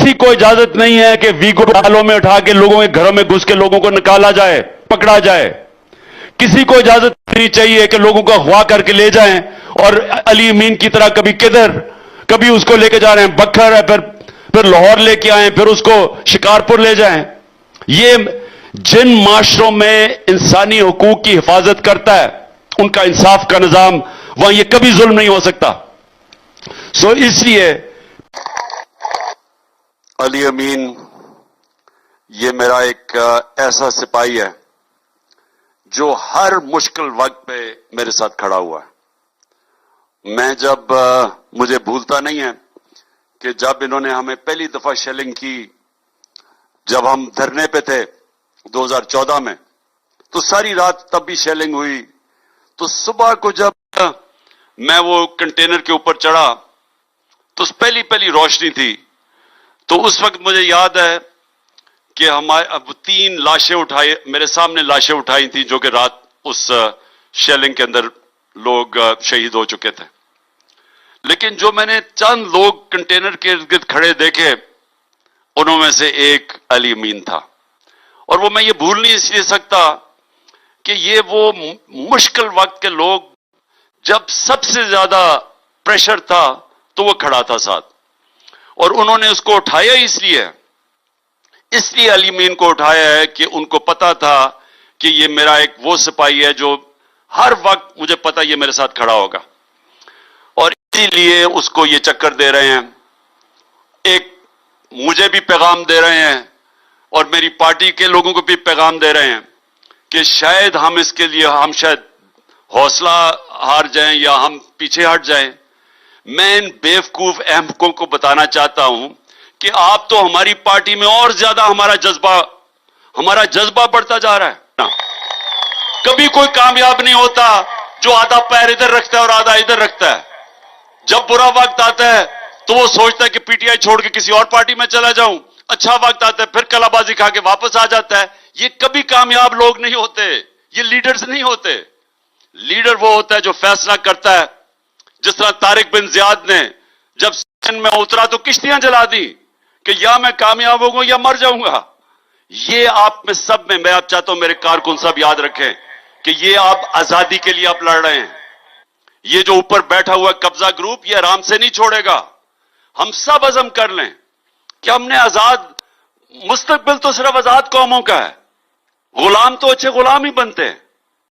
किसी को इजाजत नहीं है कि वीगो डालों में उठा के लोगों के घरों में घुस के लोगों को निकाला जाए, पकड़ा जाए। किसी को इजाजत नहीं चाहिए कि लोगों को अगवा करके ले जाएं और अली अमीन की तरह कभी किधर, कभी उसको लेके जा रहे हैं बखर है, फिर लाहौर लेके आए, फिर उसको शिकारपुर ले जाएं। ये जिन माशरों में इंसानी हुकूक की हिफाजत करता है, उनका इंसाफ का निजाम, वहां ये कभी जुल्म नहीं हो सकता। सो इसलिए अली अमीन ये मेरा एक ऐसा सिपाही है जो हर मुश्किल वक्त पे मेरे साथ खड़ा हुआ है। मैं जब मुझे भूलता नहीं है कि जब इन्होंने हमें पहली दफा शेलिंग की, जब हम धरने पे थे 2014 में, तो सारी रात तब भी शेलिंग हुई। तो सुबह को जब मैं वो कंटेनर के ऊपर चढ़ा तो पहली पहली रोशनी थी। तो उस वक्त मुझे याद है कि हमारे अब 3 लाशें उठाई, मेरे सामने लाशें उठाई थी जो कि रात उस शेलिंग के अंदर लोग शहीद हो चुके थे। लेकिन जो मैंने चंद लोग कंटेनर के इर्द गिर्द खड़े देखे, उनमें से एक अली अमीन था। और वो मैं ये भूल नहीं इसलिए सकता कि ये वो मुश्किल वक्त के लोग, जब सबसे ज्यादा प्रेशर था तो वो खड़ा था साथ, और उन्होंने उसको उठाया इसलिए अली अमीन को उठाया है कि उनको पता था कि ये मेरा एक वो सिपाही है जो हर वक्त मुझे पता ये मेरे साथ खड़ा होगा, और इसीलिए उसको ये चक्कर दे रहे हैं। एक मुझे भी पैगाम दे रहे हैं और मेरी पार्टी के लोगों को भी पैगाम दे रहे हैं कि शायद हम इसके लिए हम शायद हौसला हार जाएं या हम पीछे हट जाएं। मैं इन बेवकूफ अहमकों को बताना चाहता हूं कि आप तो हमारी पार्टी में और ज्यादा हमारा जज्बा बढ़ता जा रहा है ना। कभी कोई कामयाब नहीं होता जो आधा पैर इधर रखता है और आधा इधर रखता है। जब बुरा वक्त आता है तो वो सोचता है कि पीटीआई छोड़ के किसी और पार्टी में चला जाऊं, अच्छा वक्त आता है फिर कलाबाजी खा के वापस आ जाता है। ये कभी कामयाब लोग नहीं होते, ये लीडर्स नहीं होते। लीडर वो होता है जो फैसला करता है। जिस तरह तारिक बिन जियाद ने जब सिंध में उतरा तो किश्तियां जला दी कि या मैं कामयाब होऊंगा या मर जाऊंगा। ये आप में सब में, मैं आप चाहता हूं मेरे कारकुन सब याद रखें कि ये आप आजादी के लिए आप लड़ रहे हैं। ये जो ऊपर बैठा हुआ कब्जा ग्रुप ये आराम से नहीं छोड़ेगा। हम सब अज़म कर लें कि हमने आजाद, मुस्तकबिल तो सिर्फ आजाद कौमों का है। गुलाम तो अच्छे गुलाम ही बनते हैं।